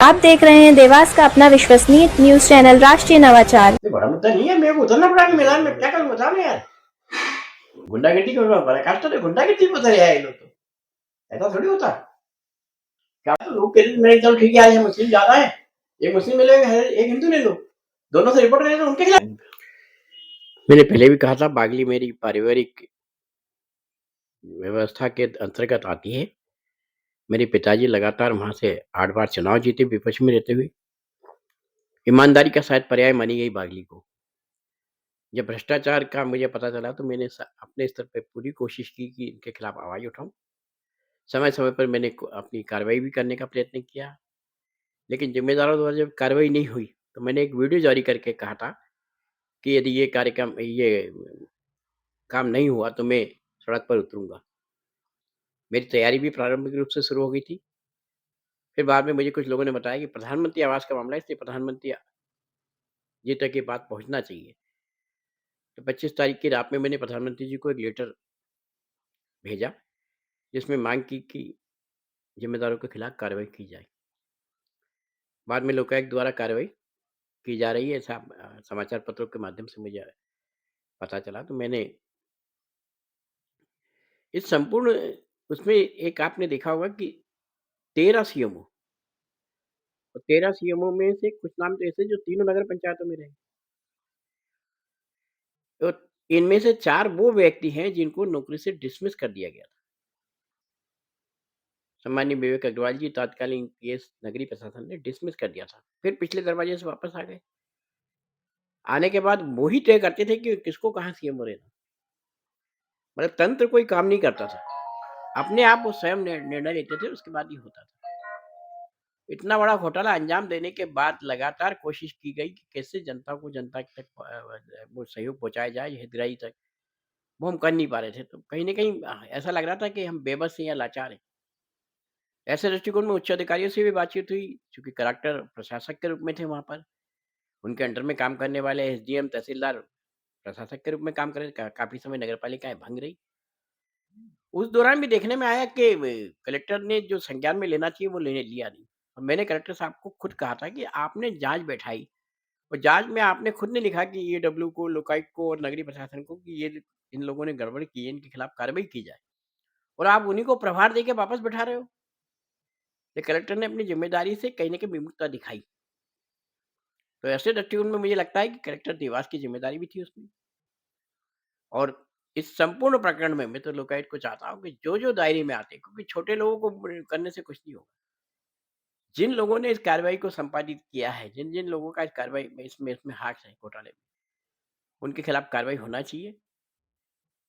आप देख रहे हैं देवास का अपना विश्वसनीय न्यूज चैनल राष्ट्रीय नवाचार। बड़ा मुद्दा नहीं है, मेरे को उतरना पड़ा मैदान में, क्या करूँ बता मैं यार। गुंडागर्दी को पराकाष्ठा तो गुंडागर्दी पे उतरे हैं ये लोग, तो ऐसा थोड़ी होता। क्या तो लोग कहते मेरे चलो ठीक है, आज मुस्लिम ज्यादा है, एक मुस्लिम ले लो एक हिंदू ले लो, दोनों से रिपोर्ट करें तो उनके खिलाफ। मैंने पहले भी कहा था, बागली मेरी पारिवारिक व्यवस्था के अंतर्गत आती है। मेरे पिताजी लगातार वहां से 8 बार चुनाव जीते विपक्ष में रहते हुए। ईमानदारी का शायद पर्याय मानी गई बागली को। जब भ्रष्टाचार का मुझे पता चला तो मैंने अपने स्तर पे पूरी कोशिश की कि इनके खिलाफ आवाज उठाऊं। समय समय पर मैंने अपनी कार्रवाई भी करने का प्रयत्न किया, लेकिन जिम्मेदारों द्वारा जब कार्रवाई नहीं हुई तो मैंने एक वीडियो जारी करके कहा था कि यदि ये काम नहीं हुआ तो मैं सड़क पर उतरूंगा। मेरी तैयारी भी प्रारंभिक रूप से शुरू हो गई थी। फिर बाद में मुझे कुछ लोगों ने बताया कि प्रधानमंत्री आवास का मामला है, इसलिए प्रधानमंत्री जी तक ये बात पहुंचना चाहिए। तो 25 तारीख की रात में मैंने प्रधानमंत्री जी को एक लेटर भेजा, जिसमें मांग की कि जिम्मेदारों के खिलाफ कार्रवाई की जाए। बाद में लोकायुक्त द्वारा कार्रवाई की जा रही है, ऐसा समाचार पत्रों के माध्यम से मुझे पता चला। तो मैंने इस संपूर्ण उसमें एक आपने देखा होगा कि 13 सीएमओ और 13 सीएमओ में से कुछ नाम तो ऐसे जो तीनों नगर पंचायतों में रहे। तो इनमें से 4 वो व्यक्ति हैं जिनको नौकरी से डिसमिस कर दिया गया था। सम्माननीय विवेक अग्रवाल जी तत्कालीन पीएस नगरीय प्रशासन ने डिसमिस कर दिया था। फिर पिछले दरवाजे से वापस आ गए। आने के बाद वो ही तय करते थे कि किसको कहाँ सीएम रहना। मतलब तंत्र कोई काम नहीं करता था। अपने आप वो स्वयं निर्णय लेते थे, उसके बाद ही होता था। इतना बड़ा घोटाला अंजाम देने के बाद लगातार कोशिश की गई कि कैसे जनता को जनता तक वो सहयोग पहुँचाया जाए, हितग्राही तक। वो हम कर नहीं पा रहे थे। तो कहीं न कहीं ऐसा लग रहा था कि हम बेबस हैं या लाचार हैं। ऐसे दृष्टिकोण में उच्च अधिकारियों से भी बातचीत हुई, चूँकि कलेक्टर प्रशासक के रूप में थे वहाँ पर। उनके अंडर में काम करने वाले एसडीएम, तहसीलदार प्रशासक के रूप में काम कर रहे थे। काफ़ी समय नगर पालिकाएँ भंग रही। उस दौरान भी देखने में आया कि कलेक्टर ने जो संज्ञान में लेना चाहिए वो लेने लिया नहीं। और मैंने कलेक्टर साहब को खुद कहा था कि आपने जाँच बैठाई और जाँच में आपने खुद ने लिखा कि ईओडब्ल्यू को, लोकायुक्त को और नगरीय प्रशासन को कि ये इन लोगों ने गड़बड़ की है, इनके खिलाफ कार्रवाई की जाए। और आप उन्हीं को प्रभार देके वापस बैठा रहे हो। तो कलेक्टर ने अपनी ज़िम्मेदारी से कहीं न कहीं विमुखता दिखाई। तो ऐसे दृष्टिकोण में मुझे लगता है कि कलेक्टर देवास की ज़िम्मेदारी भी थी उसमें। और इस संपूर्ण प्रकरण में मैं तो लोकायुक्त को चाहता हूँ कि जो-जो दायरे में आते हैं, क्योंकि छोटे लोगों को करने से कुछ नहीं होगा। जिन लोगों ने इस कार्रवाई को संपादित किया है, जिन-जिन लोगों का इस कार्रवाई में इसमें हाथ है घोटाले में, उनके खिलाफ कार्रवाई होना चाहिए।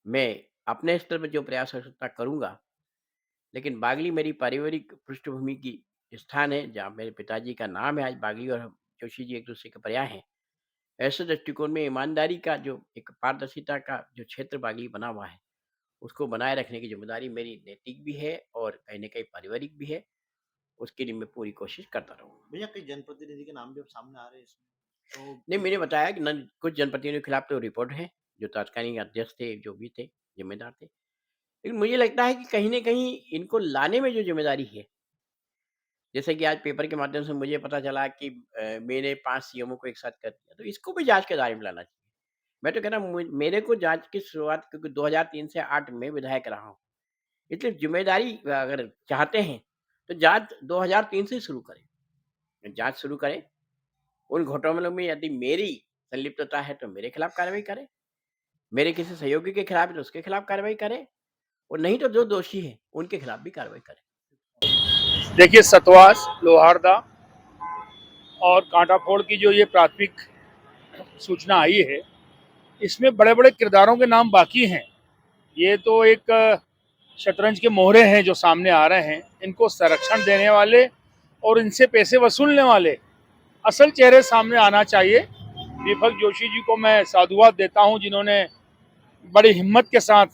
मैं अपने स्तर पे जो प्रयास हो सकता करूँगा, लेकिन बागली मेरी पारिवारिक पृष्ठभूमि की स्थान है, जहाँ मेरे पिताजी का नाम है। आज बागली और जोशी जी एक-दूसरे के पर्याय हैं। ऐसे दृष्टिकोण में ईमानदारी का जो एक पारदर्शिता का जो क्षेत्र बागली बना हुआ है, उसको बनाए रखने की ज़िम्मेदारी मेरी नैतिक भी है और कहीं न कहीं पारिवारिक भी है। उसके लिए मैं पूरी कोशिश करता रहूँगा। भैया कई जनप्रतिनिधि के नाम भी अब सामने आ रहे हैं इसमें, तो नहीं, मैंने बताया कि कुछ जनप्रतिनिधियों के खिलाफ तो रिपोर्ट है, जो तत्कालीन अध्यक्ष थे, जो भी थे, ज़िम्मेदार थे। लेकिन मुझे लगता है कि कहीं न कहीं इनको लाने में जो ज़िम्मेदारी है, जैसे कि आज पेपर के माध्यम से मुझे पता चला कि मैंने 5 सीएमओ को एक साथ कर दिया, तो इसको भी जाँच के दायरे में लाना चाहिए। मैं तो कह रहा हूँ मेरे को जाँच की शुरुआत क्योंकि 2003 से 8 में विधायक रहा हूँ। इसलिए ज़िम्मेदारी अगर चाहते हैं, तो जाँच 2003 से शुरू करें। जाँच शुरू करें, उन घोटालों में यदि मेरी संलिप्तता है, तो मेरे खिलाफ कार्रवाई करें। मेरे किसी सहयोगी के खिलाफ है, तो उसके खिलाफ कार्रवाई करें और नहीं तो जो दोषी हैं, उनके खिलाफ भी कार्रवाई करें। देखिए, सतवास, लोहारदा और कांटाफोड़ की जो ये प्राथमिक सूचना आई है, इसमें बड़े-बड़े किरदारों के नाम बाकी हैं। ये तो एक शतरंज के मोहरे हैं जो सामने आ रहे हैं। इनको संरक्षण देने वाले और इनसे पैसे वसूलने वाले असल चेहरे सामने आना चाहिए। दीपक जोशी जी को मैं साधुवाद देता हूं, जिन्होंने बड़ी हिम्मत के साथ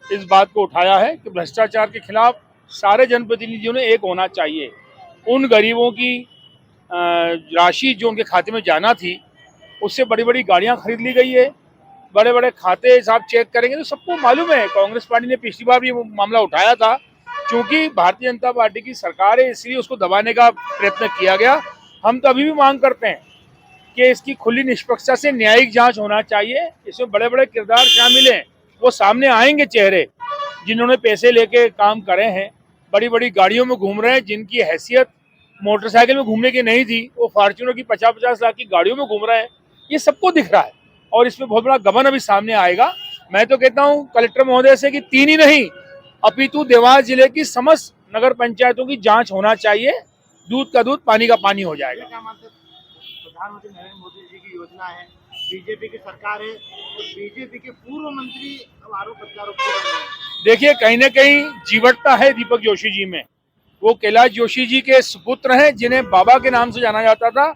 इस बात को उठाया है कि भ्रष्टाचार के खिलाफ सारे जनप्रतिनिधियों ने एक होना चाहिए। उन गरीबों की राशि जो उनके खाते में जाना थी, उससे बड़ी-बड़ी गाड़ियां खरीद ली गई है। बड़े-बड़े खाते साहब चेक करेंगे तो सबको मालूम है। कांग्रेस पार्टी ने पिछली बार भी वो मामला उठाया था क्योंकि भारतीय जनता पार्टी की सरकार है, इसलिए उसको दबाने का प्रयत्न किया गया। हम तो अभी भी मांग करते हैं कि इसकी खुली निष्पक्षता से न्यायिक जांच होना चाहिए। इसमें बड़े बड़े किरदार शामिल हैं, वो सामने आएंगे चेहरे जिन्होंने पैसे लेके काम करे हैं, बड़ी बड़ी गाड़ियों में घूम रहे हैं, जिनकी हैसियत मोटरसाइकिल में घूमने की नहीं थी, वो फॉर्च्यूनर की 50-50 लाख की गाड़ियों में घूम रहे हैं। ये सबको दिख रहा है और इसमें बहुत बड़ा गबन अभी सामने आएगा। मैं तो कहता हूँ कलेक्टर महोदय से कि 3 ही नहीं अपितु देवास जिले की समस्त नगर पंचायतों की जांच होना चाहिए। दूध का दूध, पानी का पानी हो जाएगा। क्या मानते हैं? प्रधानमंत्री नरेंद्र मोदी जी की योजना है, बीजेपी की सरकार है और बीजेपी के पूर्व मंत्री अब आरोप प्रत्यारोप कर रहे हैं। देखिए, कहीं ना कहीं जीवटता है दीपक जोशी जी में। वो कैलाश जोशी जी के सुपुत्र हैं, जिन्हें बाबा के नाम से जाना जाता था।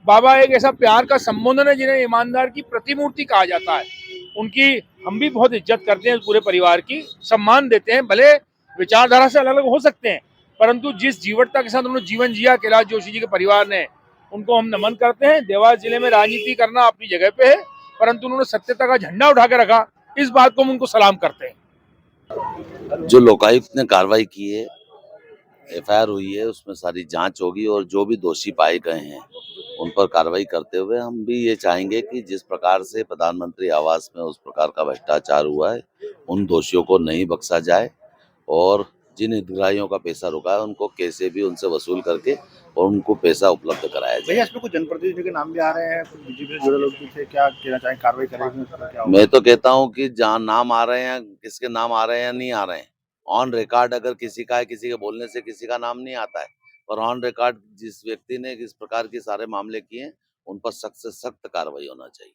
बाबा एक ऐसा प्यार का संबोधन है जिन्हें ईमानदार की प्रतिमूर्ति कहा जाता है। उनकी हम भी बहुत इज्जत करते हैं, पूरे परिवार की सम्मान देते हैं। भले विचारधारा से अलग अलग हो सकते हैं, परंतु जिस जीवटता के साथ उन्होंने जीवन जिया कैलाश जोशी जी के परिवार ने, उनको हम नमन करते हैं। देवास जिले में राजनीति करना अपनी जगह पे है, परंतु उन्होंने सत्यता का झंडा उठा के रखा, इस बात को हम उनको सलाम करते हैं। जो लोकायुक्त ने कार्रवाई की है, एफआईआर हुई है, उसमें सारी जांच होगी और जो भी दोषी पाए गए हैं उन पर कार्रवाई करते हुए हम भी ये चाहेंगे कि जिस प्रकार से प्रधानमंत्री आवास में उस प्रकार का भ्रष्टाचार हुआ है, उन दोषियों को नहीं बख्शा जाए और जिन हितग्राहियों का पैसा रुका है उनको कैसे भी उनसे वसूल करके और उनको पैसा उपलब्ध कराया जाए। भैया, इसमें कुछ जनप्रतिनिधियों के नाम भी आ रहे हैं, कुछ बीजेपी से जुड़े लोग भी थे, क्या कहना चाहें? कार्रवाई करेंगे उस पर क्या होगा? मैं तो कहता हूं कि जहाँ नाम आ रहे हैं, किसके नाम आ रहे हैं या नहीं आ रहे हैं, ऑन रिकॉर्ड अगर किसी का है, किसी के बोलने से किसी का नाम नहीं आता है, और ऑन रिकॉर्ड जिस व्यक्ति ने इस प्रकार के सारे मामले किए उन पर सख्त से सख्त कार्रवाई होना चाहिए।